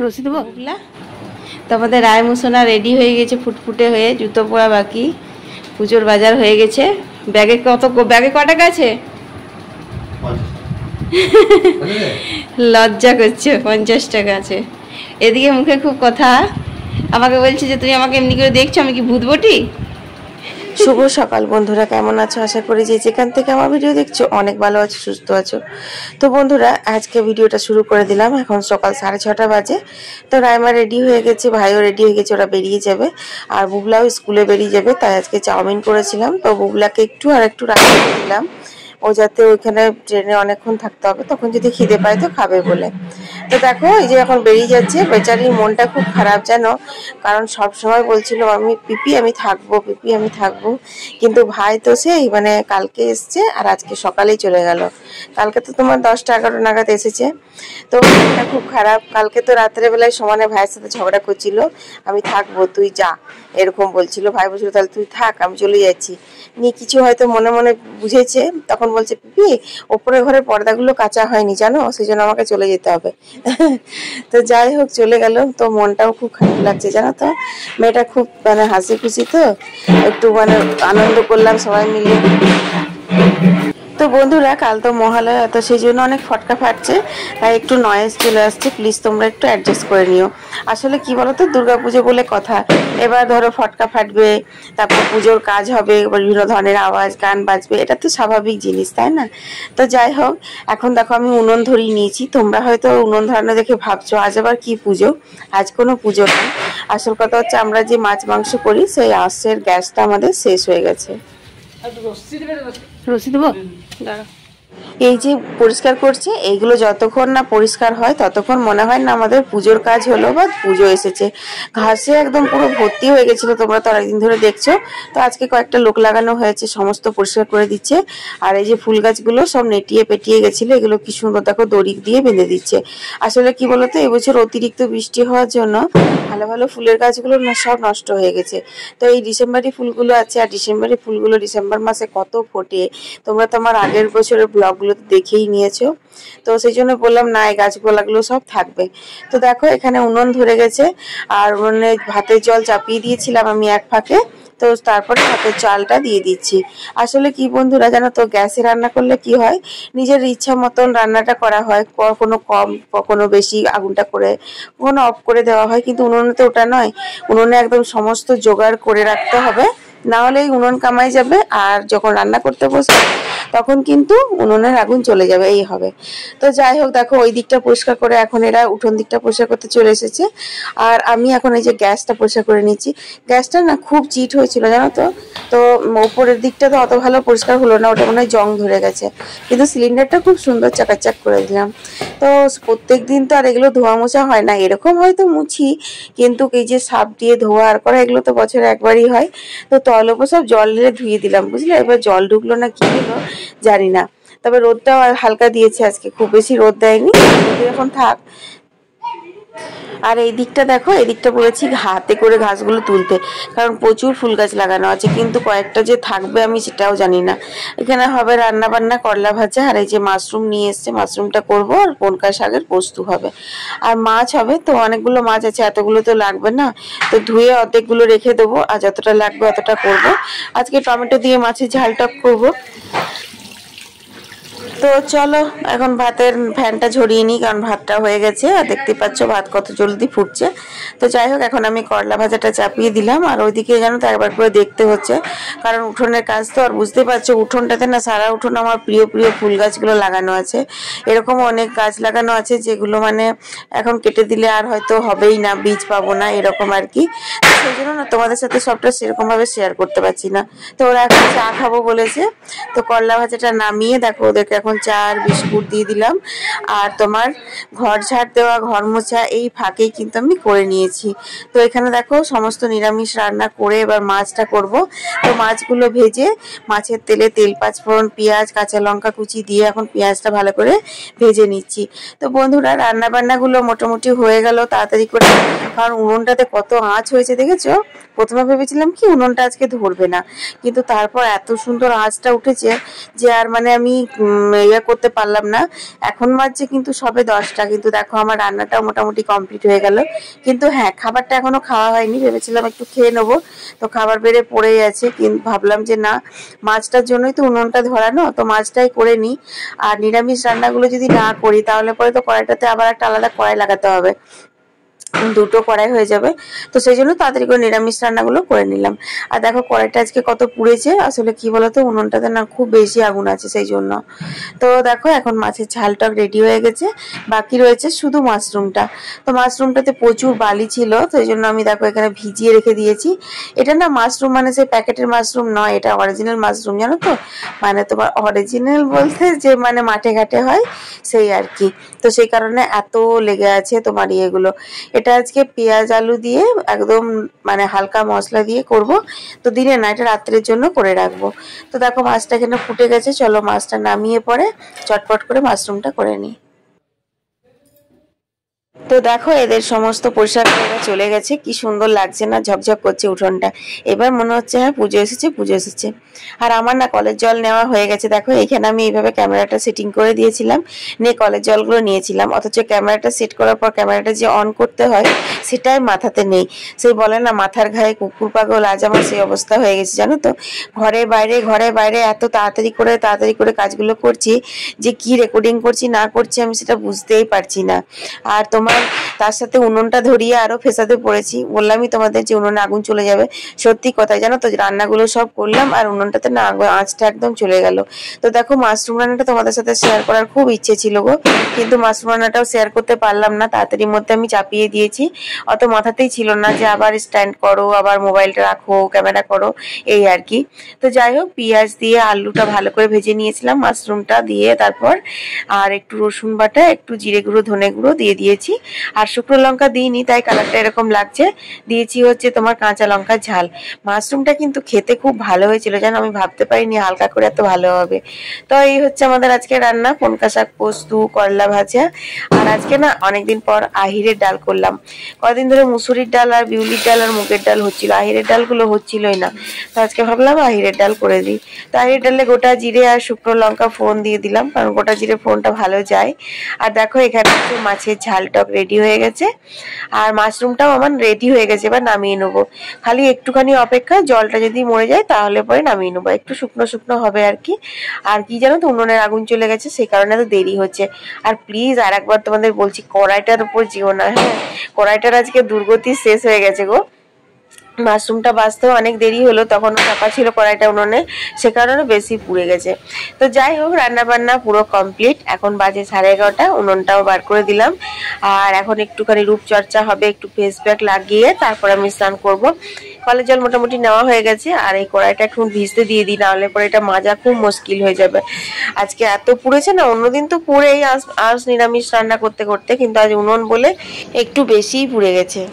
রশি দেবো। তো আমাদের রায়মোসোনা রেডি হয়ে গেছে ফুটফুটে হয়ে, জুতো পরা বাকি, পুজোর বাজার হয়ে গেছে। ব্যাগে ব্যাগে ক টাকা আছে? লজ্জা করছে, 50 টাকা আছে। এদিকে মুখে খুব কথা, আমাকে বলছে যে তুমি আমাকে এমনি করে দেখছো, আমি কি ভূত বটি? শুভ সকাল বন্ধুরা, কেমন আছো? আশা করি যে যেখান থেকে আমার ভিডিও দেখছো অনেক ভালো আছো, সুস্থ আছো। তো বন্ধুরা, আজকে ভিডিওটা শুরু করে দিলাম। এখন সকাল 6:30 বাজে। তো রাইমা রেডি হয়ে গেছে, ভাইও রেডি হয়ে গেছে, ওরা বেরিয়ে যাবে। আর বুবলাও স্কুলে বেরিয়ে যাবে, তাই আজকে চাউমিন করেছিলাম। তো বুবলাকে একটু রাখতে দিলাম, ও যাতে ওইখানে ট্রেনে অনেকক্ষণ থাকতে হবে, তখন যদি খিদে পায় তো খাবে বলে। তো দেখো এই যে এখন বেরিয়ে যাচ্ছে। বেচারির মনটা খুব খারাপ জানো, কারণ সব সময় বলছিল আমি পিপি আমি থাকবো, পিপি আমি থাকবো। কিন্তু ভাই তো সেই মানে কালকে এসছে আর আজকে সকালেই চলে গেল। কালকে তো তোমার 10টা-11টা নাগাদ এসেছে। তো মনটা খুব খারাপ। কালকে তো রাত্রে বেলায় সমানে ভাইয়ের সাথে ঝগড়া করছিল, আমি থাকবো তুই যা, এরকম বলছিল। ভাই বলছিল তাহলে তুই থাক, আমি চলে যাচ্ছি। নিয়ে কিছু হয়তো মনে মনে বুঝেছে, তখন বলছে পিপি ওপরে ঘরের পর্দাগুলো কাঁচা হয়নি জানো, সেই জন্য আমাকে চলে যেতে হবে। তো যাই হোক চলে গেল। তো মনটাও খুব খারাপ লাগছে জানো তো, মেয়েটা খুব মানে হাসি খুশি, তো একটু মানে আনন্দ করলাম সবাই মিলে। তো বন্ধুরা, কাল তো মহালয়া, তো সেই জন্য অনেক ফটকা ফাটছে, তাই একটু নয়েজ চলে আসছে, প্লিজ তোমরা একটু অ্যাডজাস্ট করে নিও। আসলে কি বলতো, দুর্গাপুজো বলে কথা, এবার ধরো ফটকা ফাটবে, তারপর পুজোর কাজ হবে, বিভিন্ন ধরনের আওয়াজ গান বাজবে, এটা তো স্বাভাবিক জিনিস, তাই না? তো যাই হোক, এখন দেখো আমি উনুন ধরিয়ে নিয়েছি। তোমরা হয়তো উনুন ধরানো দেখে ভাবছো আজ আবার কি পুজো। আজ কোনো পুজো নেই, আসল কথা হচ্ছে আমরা যে মাছ মাংস করি সেই আঁশের গ্যাসটা আমাদের শেষ হয়ে গেছে। রশি দেবো। এই যে পরিষ্কার করছে, এইগুলো যতক্ষণ না পরিষ্কার হয় ততক্ষণ মনে হয় না আমাদের পুজোর কাজ হলো বা পুজো এসেছে। ঘাসে একদম পুরো ভর্তি হয়ে গেছিল, তোমরা তো অনেকদিন ধরে দেখছো। তো আজকে কয়েকটা লোক লাগানো হয়েছে, সমস্ত পরিষ্কার করে দিচ্ছে। আর এই যে ফুল গাছগুলো সব নেটিয়ে পেটিয়ে গেছিল, এগুলো কি সুন্দর দেখো দড়ি দিয়ে বেঁধে দিচ্ছে। আসলে কি বলতো, এবছর অতিরিক্ত বৃষ্টি হওয়ার জন্য ভালো ভালো ফুলের গাছগুলো না সব নষ্ট হয়ে গেছে। তো এই ডিসেম্বরি ফুলগুলো আছে, আর ডিসেম্বরি ফুলগুলো ডিসেম্বর মাসে কত ফোটে, তোমরা তো আমার আগের বছরের ব্লগগুলো দেখেই নিয়েছো। তো সেই জন্য বললাম না, এই গাছপালাগুলো সব থাকবে। তো দেখো এখানে উনুন ধরে গেছে, আর উনুনে ভাতের জল চাপিয়ে দিয়েছিলাম আমি এক ফাঁকে। তো তারপরে ভাতের চালটা দিয়ে দিচ্ছি। আসলে কি বন্ধুরা জানো তো, গ্যাসে রান্না করলে কি হয়, নিজের ইচ্ছা মতন রান্নাটা করা হয়, কখনো কম কখনো বেশি আগুনটা করে, কখনো অফ করে দেওয়া হয়। কিন্তু উনুনে তো ওটা নয়, উনুনে একদম সমস্ত জোগাড় করে রাখতে হবে, না হলে উনুন কামাই যাবে, আর যখন রান্না করতে বসবে তখন কিন্তু উনুনের আগুন চলে যাবে, এই হবে। তো যাই হোক দেখো ওই দিকটা পরিষ্কার করে এখন এরা উঠোন দিকটা পরিষ্কার করতে চলে এসেছে। আর আমি এখন এই যে গ্যাসটা পরিষ্কার করে নিচ্ছি। গ্যাসটা না খুব চিট হয়েছিল জানো তো, তো ওপরের দিকটা তো অত ভালো পরিষ্কার হলো না, ওটা মনে হয় জং ধরে গেছে। কিন্তু সিলিন্ডারটা খুব সুন্দর চাকাচাক করে দিলাম। তো প্রত্যেক দিন তো আর এগুলো ধোয়া মোছা হয় না, এরকম হয়তো মুছি, কিন্তু এই যে সাপ দিয়ে ধোয়া আর করা এগুলো তো বছরে একবারই হয়। তো তলব সব জল ঢেলে ধুয়ে দিলাম বুঝলে। এবার জল ঢুকলো না কি হলো জানি না, তবে রোদটাও হালকা দিয়েছে আজকে, খুব বেশি রোদ দেয়নি, এখন থাক। আর এই দিকটা দেখো, এই দিকটা বলেছি হাতে করে ঘাসগুলো তুলতে, কারণ প্রচুর ফুল গাছ লাগানো আছে, কিন্তু কয়েকটা যে থাকবে আমি সেটাও জানি না। এখানে হবে রান্না বান্না, করলা ভাজা, আর এই যে মাশরুম নিয়ে এসছে, মাশরুমটা করবো, আর পনকা শাকের পোস্ত হবে, আর মাছ হবে। তো অনেকগুলো মাছ আছে, এতগুলো তো লাগবে না, তো ধুয়ে অর্ধেকগুলো রেখে দেবো, আর যতটা লাগবে অতটা করব। আজকে টমেটো দিয়ে মাছের ঝালটা করবো। তো চলো এখন ভাতের ফ্যানটা ঝরিয়ে নিই, কারণ ভাতটা হয়ে গেছে, আর দেখতে পাচ্ছ ভাত কত জলদি ফুটছে। তো যাই হোক এখন আমি করলা ভাজাটা চাপিয়ে দিলাম, আর ওইদিকে জানো তো একবার করে দেখতে হচ্ছে, কারণ উঠোনের কাজ তো, আর বুঝতে পারছো উঠোনটাতে না সারা উঠোন আমার প্রিয় প্রিয় ফুল গাছগুলো লাগানো আছে। এরকম অনেক গাছ লাগানো আছে যেগুলো মানে এখন কেটে দিলে আর হয়তো হবেই না, বীজ পাবো না, এরকম আর কি। সেই জন্য না তোমাদের সাথে সবটা সেরকম ভাবে শেয়ার করতে পারছি না। তো ওরা এখন চা খাবো বলেছে, তো করলা ভাজাটা নামিয়ে দেখো ওদেরকে এখন চা আর বিস্কুট দিয়ে দিলাম। আর তোমার ঘর ঝাড় দেওয়া, ঘর মোছা এই ফাঁকেই কিন্তু আমি করে নিয়েছি। তো এখানে দেখো সমস্ত নিরামিষ রান্না করে এবার মাছটা করব। তো মাছগুলো ভেজে মাছের তেলে তেল পাঁচফোড়ন পেঁয়াজ কাঁচা লঙ্কা কুচি দিয়ে এখন পেঁয়াজটা ভালো করে ভেজে নিচ্ছি। তো বন্ধুরা রান্না বান্নাগুলো মোটামুটি হয়ে গেল তাড়াতাড়ি করে, কারণ উনুনটাতে কত আঁচ হয়েছে দেখেছো। প্রথমে ভেবেছিলাম কি উনুনটা আজকে ধরবে না, কিন্তু তারপর এত সুন্দর আঁচটা উঠেছে যে আর মানে আমি ইয়ে করতে পারলাম না। এখন বাজছে কিন্তু সবে 10টা, কিন্তু দেখো আমার রান্নাটাও মোটামুটি কমপ্লিট হয়ে গেল। কিন্তু হ্যাঁ, খাবারটা এখনো খাওয়া হয়নি, ভেবেছিলাম একটু খেয়ে নেবো, তো খাবার বেড়ে পড়েই আছে। কিন্তু ভাবলাম যে না, মাছটার জন্যই তো উনুনটা ধরানো, তো মাছটাই করে নিই। আর নিরামিষ রান্নাগুলো যদি না করি তাহলে পরে তো কড়াইটাতে আবার একটা আলাদা কড়াই লাগাতে হবে, দুটো কড়াই হয়ে যাবে। তো সেই জন্য তাড়াতাড়ি করে নিরামিষ রান্নাগুলো করে নিলাম। আর দেখো কড়াইটা আজকে কত পুড়েছে, আসলে কি বলতো উনুনটাতে না খুব বেশি আগুন আছে সেই জন্য। তো দেখো এখন মাছের ঝালটা রেডি হয়ে গেছে, বাকি রয়েছে শুধু মাশরুমটা। তো মাশরুমটাতে প্রচুর বালি ছিল, তো এই জন্য আমি দেখো এখানে ভিজিয়ে রেখে দিয়েছি। এটা না মাশরুম মানে সেই প্যাকেটের মাশরুম নয়, এটা অরিজিনাল মাশরুম, জানো তো। মানে তোমার অরিজিনাল বলতে যে মানে মাঠে ঘাটে হয় সেই আর কি। তো সেই কারণে এত লেগে আছে তোমার ইয়েগুলো। এটা আজকে পেঁয়াজ আলু দিয়ে একদম মানে হালকা মশলা দিয়ে করব, তো দিনে না, এটা রাত্রের জন্য করে রাখবো। তো দেখো মাছটা এখানে ফুটে গেছে, চলো মাছটা নামিয়ে পরে চটপট করে মাশরুমটা করে নিই। তো দেখো এদের সমস্ত পরিষ্কার করে চলে গেছে, কি সুন্দর লাগছে না, ঝকঝক করছে উঠোনটা। এবার মনে হচ্ছে হ্যাঁ পুজো এসেছে, পুজো এসেছে। আর আমার না কলের জল নেওয়া হয়ে গেছে, দেখো এখানে আমি এইভাবে ক্যামেরাটা সেটিং করে দিয়েছিলাম, নিয়ে কলের জলগুলো নিয়েছিলাম, অথচ ক্যামেরাটা সেট করার পর ক্যামেরাটা যে অন করতে হয় সেটাই মাথাতে নেই। সেই বলে না মাথার ঘায়ে কুকুর পাগল, আজ আমার সেই অবস্থা হয়ে গেছে জানো তো। ঘরে বাইরে এত তাড়াতাড়ি করে কাজগুলো করছি যে কি রেকর্ডিং করছি না করছি আমি সেটা বুঝতেই পারছি না। আর তোমার তার সাথে উনুনটা ধরিয়ে আরো ফেসাতে পড়েছি, বললামই তোমাদের যে উনুনে আগুন চলে যাবে। সত্যি কথাই জানো তো, রান্নাগুলো সব করলাম আর উনুনটাতে না আঁচটা একদম চলে গেল। তো দেখো মাশরুম রান্নাটা তোমাদের সাথে শেয়ার করার খুব ইচ্ছে ছিল গো, কিন্তু মাশরুম রান্নাটাও শেয়ার করতে পারলাম না, তাড়াতাড়ির মধ্যে আমি চাপিয়ে দিয়েছি। অত মাথাতেই ছিল না যে আবার স্ট্যান্ড করো, আবার মোবাইলটা রাখো, ক্যামেরা করো, এই আর কি। তো যাই হোক, পেঁয়াজ দিয়ে আলুটা ভালো করে ভেজে নিয়েছিলাম, মাশরুমটা দিয়ে তারপর আর একটু রসুন বাটা, একটু জিরে গুঁড়ো, ধনে গুঁড়ো দিয়ে দিয়েছি। আর শুকনো লঙ্কা দিইনি, তাই কালারটা এরকম লাগছে। দিয়েছি হচ্ছে তোমার কাঁচা লঙ্কার ঝাল। মাশরুমটা কিন্তু খেতে খুব ভালো হয়েছিল জানো, আমি ভাবতে পারিনি হালকা করে এত ভালো হবে। তো এই হচ্ছে আমাদের আজকে রান্না, পনকা শাক পোস্ত, করলা ভাজা। আর আজকে না অনেকদিন পর আহিরের ডাল করলাম। কদিন ধরে মুসুরির ডাল আর বিউলির ডাল আর মুগের ডাল হচ্ছিল, আহিরের ডালগুলো হচ্ছিলই না। তো আজকে ভাবলাম আহিরের ডাল করে দিই। তো আহিরের ডালে গোটা জিরে আর শুকনো লঙ্কা ফোড়ন দিয়ে দিলাম, কারণ গোটা জিরে ফোড়নটা ভালো যায়। আর দেখো এখানে একটু মাছের ঝাল টক রেডি হয়ে গেছে, আর মাশরুমটাও আমার রেডি হয়ে গেছে, এবার নামিয়ে নেবো। খালি একটুখানি অপেক্ষা, জলটা যদি মরে যায় তাহলে পরে নামিয়ে নেবো, একটু শুকনো শুকনো হবে আর কি। আর কি জানো তো, উনুনের আগুন চলে গেছে, সেই কারণে তো দেরি হচ্ছে। আর প্লিজ আর একবার তোমাদের বলছি, কড়াইটার উপর যেও না, হ্যাঁ কড়াইটার আজকে দুর্গতি শেষ হয়ে গেছে গো। মাশরুমটা বাছতেও অনেক দেরি হলো, তখন চাপা ছিল কড়াইটা উনুনে, সে কারণে বেশি পুড়ে গেছে। তো যাই হোক, রান্না বান্না পুরো কমপ্লিট, এখন বাজে 11:30, উনুনটাও বার করে দিলাম। আর এখন একটুখানি রূপচর্চা হবে, একটু ফেস প্যাক লাগিয়ে তারপর আমি স্নান করবো। কলের জল মোটামুটি নেওয়া হয়ে গেছে, আর এই কড়াইটা এখন ভিজতে দিয়ে দিই, নাহলে পরে এটা মাজা খুব মুশকিল হয়ে যাবে। আজকে এত পুড়েছে না, অন্যদিন তো পুড়েই আজ নিরামিষ রান্না করতে করতে, কিন্তু আজ উনুন বলে একটু বেশিই পুড়ে গেছে।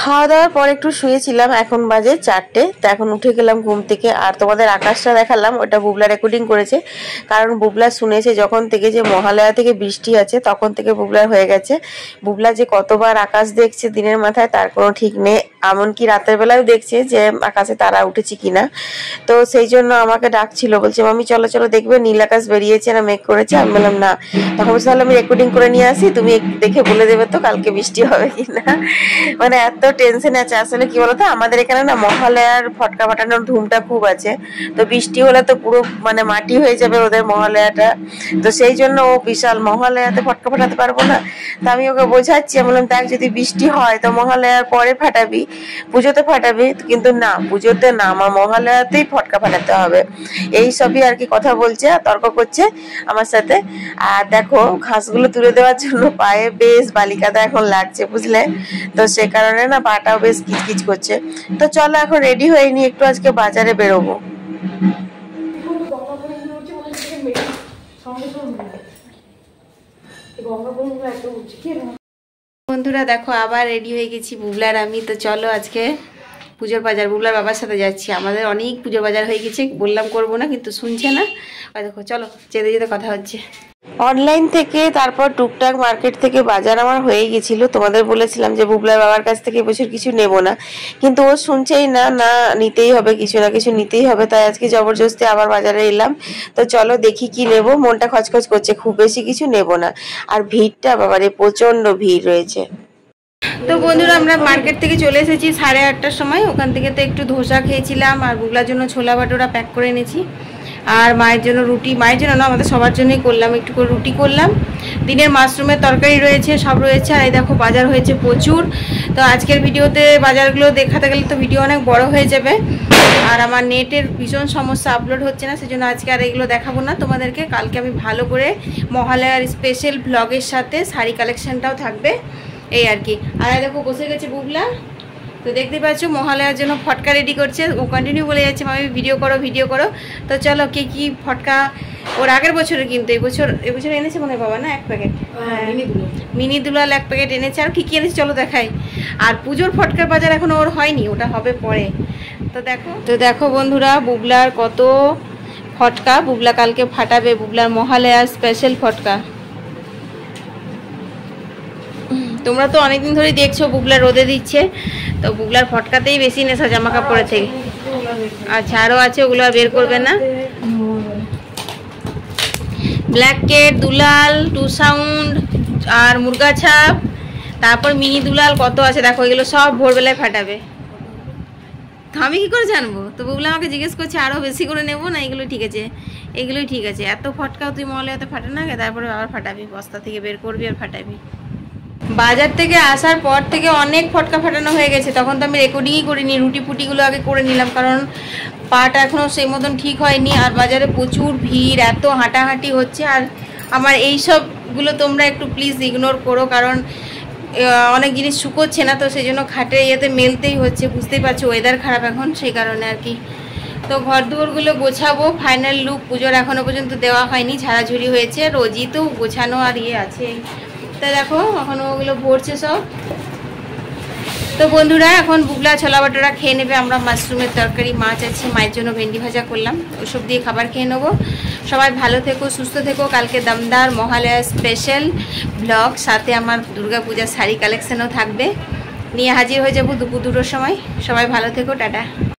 খাওয়া দাওয়ার পর একটু শুয়েছিলাম, এখন বাজে 4টে। তো এখন উঠে গেলাম ঘুম থেকে, আর তোমাদের আকাশটা দেখালাম, ওটা বুবলা রেকর্ডিং করেছে। কারণ বুবলা শুনেছে যখন থেকে যে মহালয়া থেকে বৃষ্টি আছে, তখন থেকে বুবলার হয়ে গেছে। বুবলা যে কতবার আকাশ দেখছে দিনের মাথায় তার কোনো ঠিক নেই, এমনকি রাতের বেলাও দেখছে যে আকাশে তারা উঠেছে কিনা। তো সেই জন্য আমাকে ডাকছিল, বলছে মামি চলো চলো দেখবে নীল আকাশ বেরিয়েছে না মেঘ করেছে। আমি বললাম না, তখন বলছে তাহলে আমি রেকর্ডিং করে নিয়ে আসি, তুমি দেখে বলে দেবে তো কালকে বৃষ্টি হবে কিনা। মানে এত টেনশন আছে। আসলে কি বলতো, আমাদের এখানে না মহালয়ার ফটকা ফাটানোর ধুমটা খুব আছে। তো বৃষ্টি হলে তো পুরো মানে মাটি হয়ে যাবে ওদের মহালয়াটা। তো সেই জন্য ও বিশাল মহালয়াতে ফটকা ফাটাতে পারবো না। তো আমি ওকে বোঝাচ্ছি, আমি বললাম দেখ যদি বৃষ্টি হয় তো মহালয়ার পরে ফাটাবি, পুজোতে ফাটাবি, কিন্তু না পুজোতে না, আমার মহালয়াতেই ফটকা ফাটাতে হবে। এই সবই আর কি কথা বলছে, আর তর্ক করছে আমার সাথে। আর দেখো ঘাসগুলো তুলে দেওয়ার জন্য পায়ে বেশ বালিকাদা এখন লাগছে বুঝলে, তো সে কারণে না পাটাও বেশ কিচকিচ করছে। তো চলো এখন রেডি হয়ে নি, একটু আজকে বাজারে বেরোবো। বন্ধুরা দেখো আবার রেডি হয়ে গেছি বুবলার আমি। তো চলো আজকে পুজোর বাজার, বুবলার বাবার সাথে যাচ্ছি। আমাদের অনেক পুজোর বাজার হয়ে গেছে, বললাম করবো না কিন্তু শুনছে না। আর দেখো চলো যেতে যেতে কথা হচ্ছে। অনলাইন থেকে তারপর টুকটাক মার্কেট থেকে বাজার আমার হয়ে গেছিল। তোমাদের বলেছিলাম যে বুবলার বাবার কাছ থেকে এবছর কিছু নেব না, কিন্তু ও শুনছেই না, না নিতেই হবে, কিছু না কিছু নিতেই হবে। তাই আজকে জবরদস্তি আবার বাজারে এলাম। তো চলো দেখি কি নেব, মনটা খচখচ করছে, খুব বেশি কিছু নেব না। আর ভিড়টা বাবারে প্রচন্ড ভিড় রয়েছে। তো বন্ধুরা আমরা মার্কেট থেকে চলে এসেছি 8:30টার সময়। ওখান থেকে তো একটু ধোসা খেয়েছিলাম, আর বুবলার জন্য ছোলা ভাটোরা প্যাক করে এনেছি, আর মায়ের জন্য রুটি, মায়ের জন্য না আমাদের সবার জন্যই করলাম, একটু করে রুটি করলাম। দিনের মাশরুমের তরকারি রয়েছে, সব রয়েছে। আর এই দেখো বাজার হয়েছে প্রচুর। তো আজকের ভিডিওতে বাজারগুলো দেখাতে গেলে তো ভিডিও অনেক বড় হয়ে যাবে, আর আমার নেটের ভীষণ সমস্যা, আপলোড হচ্ছে না, সেজন্য আজকে আর এগুলো দেখাবো না তোমাদেরকে। কালকে আমি ভালো করে মহালয়ার স্পেশাল ব্লগের সাথে শাড়ি কালেকশনটাও থাকবে, এই আর কি। আর দেখো বসে গেছে বুবলা, তো দেখতে পাচ্ছ মহালয়ার জন্য ফটকা রেডি করছে। ও কন্টিনিউ বলে যাচ্ছে মামি ভিডিও করো ভিডিও করো। তো চলো কে কি ফটকা, ওর আগের বছরে কিন্তু এবছর এনেছে মনে হয় বাবা না 1 প্যাকেট, মিনি দুলাল 1 প্যাকেট এনেছে। আর কি কি এনেছে চলো দেখাই। আর পুজোর ফটকার বাজার এখনো ওর হয়নি, ওটা হবে পরে। তো দেখো বন্ধুরা বুবলার কত ফটকা, বুবলা কালকে ফাটাবে, বুবলার মহালয়ার স্পেশাল ফটকা। তোমরা তো অনেকদিন ধরেই দেখছো বুবলা রোদে দিচ্ছে, তো বুবলার ফটকাতেই বেশি নেশা জামা কাপড়ের থেকে। আচ্ছা আরও আছে, ওগুলো আর বের করবে না। ব্ল্যাক কেট, দুলাল, টু সাউন্ড আর মুরগা ছাপ, তারপর মিনি দুলাল কত আছে দেখো, এগুলো সব ভোরবেলায় ফাটাবে। আমি কি করে জানবো? তো বুবলা আমাকে জিজ্ঞেস করছে আরও বেশি করে নেবো না, এগুলো ঠিক আছে, এগুলোই ঠিক আছে। এত ফটকাও তুই মহলে ফাটা না, তারপরে আবার ফাটাবি, বস্তা থেকে বের করবি আর ফাটাবি। বাজার থেকে আসার পর থেকে অনেক ফটকা ফাটানো হয়ে গেছে, তখন তো আমি রেকর্ডিংই করিনি, রুটি ফুটিগুলো আগে করে নিলাম, কারণ পাটা এখনও সেই মতন ঠিক হয়নি। আর বাজারে প্রচুর ভিড়, এত হাঁটাহাঁটি হচ্ছে। আর আমার এই সবগুলো তোমরা একটু প্লিজ ইগনোর করো, কারণ অনেক জিনিস শুকোচ্ছে না, তো সেই জন্য খাটে ইয়েতে মেলতেই হচ্ছে, বুঝতেই পারছো ওয়েদার খারাপ এখন, সেই কারণে আর কি। তো ঘর দুয়ারগুলো গোছাবো, ফাইনাল লুক পুজোর এখনও পর্যন্ত দেওয়া হয়নি, ঝাড়াঝুড়ি হয়েছে, রোজই তো গোছানো আর ইয়ে আছে। তা দেখো এখনও ওগুলো ভরছে সব। তো বন্ধুরা এখন বুবলা ছোলা বাটোরা খেয়ে নেবে, আমরা মাশরুমের তরকারি, মাছ আছে, মায়ের জন্য ভেন্ডি ভাজা করলাম, ওসব দিয়ে খাবার খেয়ে নেবো। সবাই ভালো থেকো, সুস্থ থেকো। কালকে দমদার মহালয়া স্পেশাল ব্লগ, সাথে আমার দুর্গাপূজার শাড়ি কালেকশনও থাকবে, নিয়ে হাজির হয়ে যাবো দুপুর 2টোর সময়। সবাই ভালো থেকো, টাটা।